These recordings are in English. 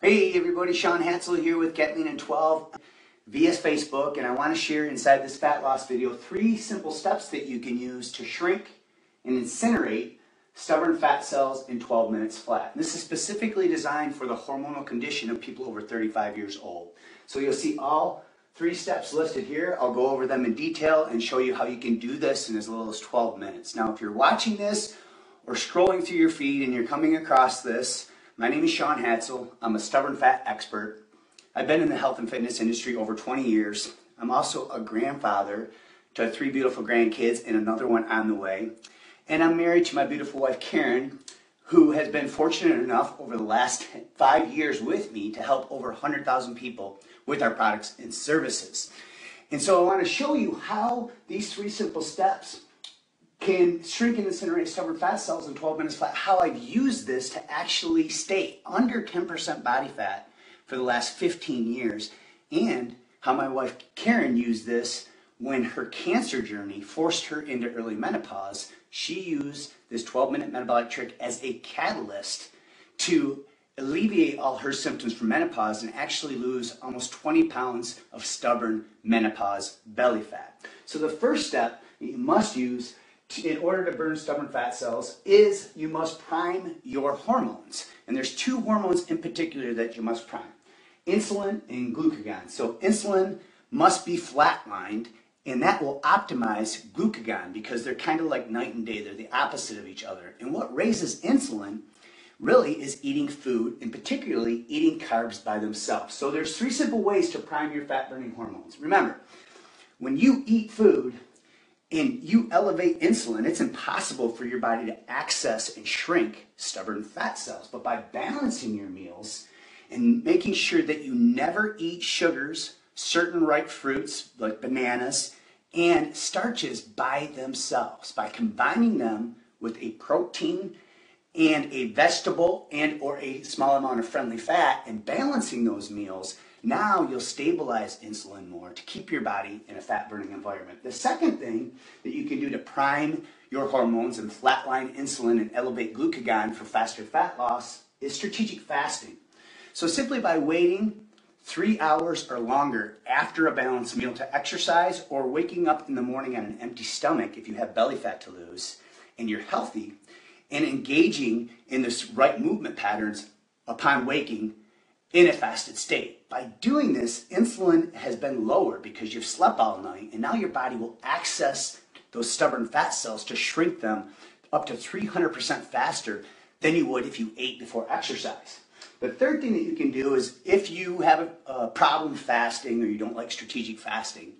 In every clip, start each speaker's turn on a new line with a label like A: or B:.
A: Hey everybody, Sean Hatzel here with Get Lean in 12 via Facebook, and I want to share inside this fat loss video 3 simple steps that you can use to shrink and incinerate stubborn fat cells in 12 minutes flat. And this is specifically designed for the hormonal condition of people over 35 years old. So you'll see all 3 steps listed here. I'll go over them in detail and show you how you can do this in as little as 12 minutes. Now if you're watching this or scrolling through your feed and you're coming across this, my name is Sean Hatzel. I'm a stubborn fat expert. I've been in the health and fitness industry over 20 years. I'm also a grandfather to 3 beautiful grandkids and another one on the way. And I'm married to my beautiful wife, Karen, who has been fortunate enough over the last 5 years with me to help over 100,000 people with our products and services. And so I want to show you how these 3 simple steps can shrink and incinerate stubborn fat cells in 12 minutes flat, how I've used this to actually stay under 10% body fat for the last 15 years, and how my wife Karen used this when her cancer journey forced her into early menopause. She used this 12-minute metabolic trick as a catalyst to alleviate all her symptoms from menopause and actually lose almost 20 pounds of stubborn menopause belly fat. So the first step that you must use in order to burn stubborn fat cells is you must prime your hormones. And there's 2 hormones in particular that you must prime: insulin and glucagon. So insulin must be flatlined, and that will optimize glucagon because they're kind of like night and day. They're the opposite of each other. And what raises insulin really is eating food, and particularly eating carbs by themselves. So there's 3 simple ways to prime your fat burning hormones. Remember, when you eat food and you elevate insulin, it's impossible for your body to access and shrink stubborn fat cells. But by balancing your meals and making sure that you never eat sugars, certain ripe fruits like bananas, and starches by themselves, by combining them with a protein and a vegetable and or a small amount of friendly fat and balancing those meals, now you'll stabilize insulin more to keep your body in a fat-burning environment. The second thing that you can do to prime your hormones and flatline insulin and elevate glucagon for faster fat loss is strategic fasting. So simply by waiting 3 hours or longer after a balanced meal to exercise, or waking up in the morning on an empty stomach if you have belly fat to lose and you're healthy, and engaging in the right movement patterns upon waking in a fasted state. By doing this, insulin has been lowered because you've slept all night, and now your body will access those stubborn fat cells to shrink them up to 300% faster than you would if you ate before exercise. The third thing that you can do is, if you have a problem fasting or you don't like strategic fasting,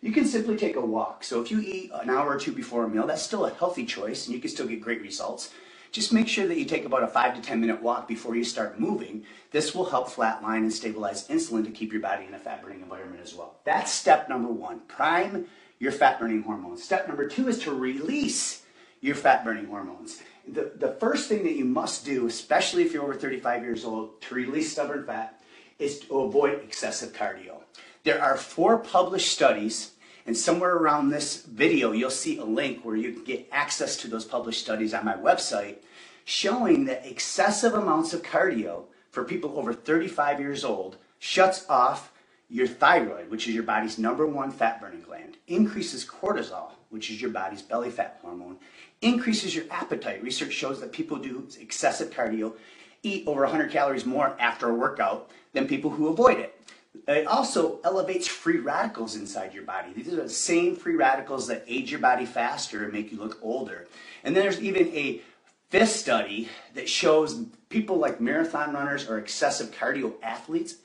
A: you can simply take a walk. So if you eat an hour or 2 before a meal, that's still a healthy choice and you can still get great results. Just make sure that you take about a 5 to 10 minute walk before you start moving. This will help flatline and stabilize insulin to keep your body in a fat burning environment as well. That's step number 1, prime your fat burning hormones. Step number 2 is to release your fat burning hormones. The first thing that you must do, especially if you're over 35 years old, to release stubborn fat is to avoid excessive cardio. There are 4 published studies, and somewhere around this video you'll see a link where you can get access to those published studies on my website, showing that excessive amounts of cardio for people over 35 years old shuts off your thyroid, which is your body's #1 fat burning gland, increases cortisol, which is your body's belly fat hormone, increases your appetite. Research shows that people who do excessive cardio eat over 100 calories more after a workout than people who avoid it. It also elevates free radicals inside your body. These are the same free radicals that age your body faster and make you look older. And then there's even a 5th study that shows people like marathon runners or excessive cardio athletes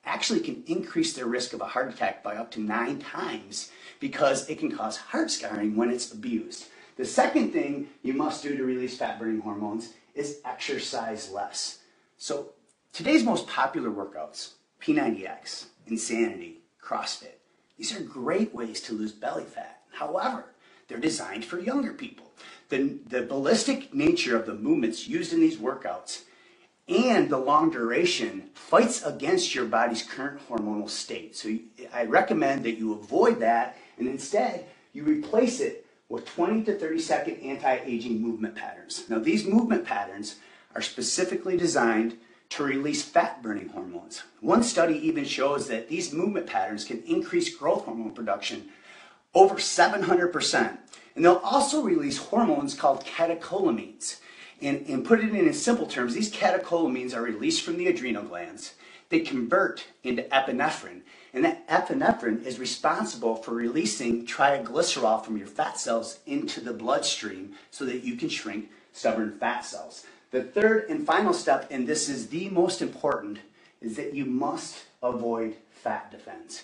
A: actually can increase their risk of a heart attack by up to 9 times because it can cause heart scarring when it's abused. The second thing you must do to release fat burning hormones is exercise less. So today's most popular workouts, P90X, Insanity, CrossFit, these are great ways to lose belly fat. However, they're designed for younger people. The ballistic nature of the movements used in these workouts and the long duration fights against your body's current hormonal state. So I recommend that you avoid that, and instead you replace it with 20 to 30 second anti-aging movement patterns. Now these movement patterns are specifically designed to release fat-burning hormones. One study even shows that these movement patterns can increase growth hormone production over 700%. And they'll also release hormones called catecholamines. And put it in simple terms, these catecholamines are released from the adrenal glands. They convert into epinephrine. And that epinephrine is responsible for releasing triglycerol from your fat cells into the bloodstream so that you can shrink stubborn fat cells. The third and final step, and this is the most important, is that you must avoid fat defense.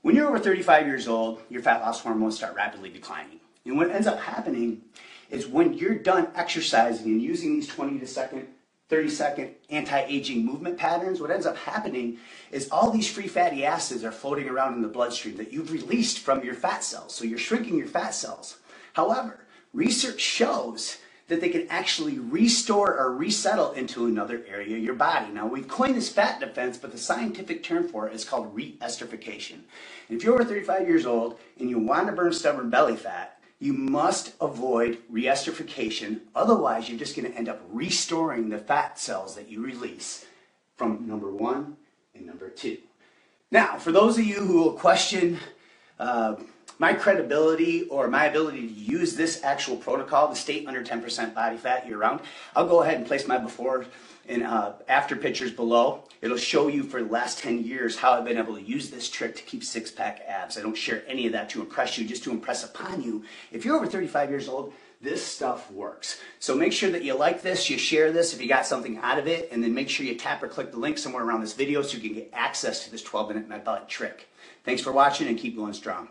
A: When you're over 35 years old, your fat loss hormones start rapidly declining. And what ends up happening is when you're done exercising and using these 30-second anti-aging movement patterns, what ends up happening is all these free fatty acids are floating around in the bloodstream that you've released from your fat cells. So you're shrinking your fat cells. However, research shows that they can actually restore or resettle into another area of your body. Now, we've coined this fat defense, but the scientific term for it is called reesterification. And if you're over 35 years old and you want to burn stubborn belly fat, you must avoid reesterification. Otherwise, you're just going to end up restoring the fat cells that you release from number 1 and number 2. Now, for those of you who will question my credibility or my ability to use this actual protocol to stay under 10% body fat year round, I'll go ahead and place my before and after pictures below. It'll show you for the last 10 years how I've been able to use this trick to keep six-pack abs. I don't share any of that to impress you, just to impress upon you. If you're over 35 years old, this stuff works. So make sure that you like this, you share this if you got something out of it, and then make sure you tap or click the link somewhere around this video so you can get access to this 12-minute metabolic trick. Thanks for watching and keep going strong.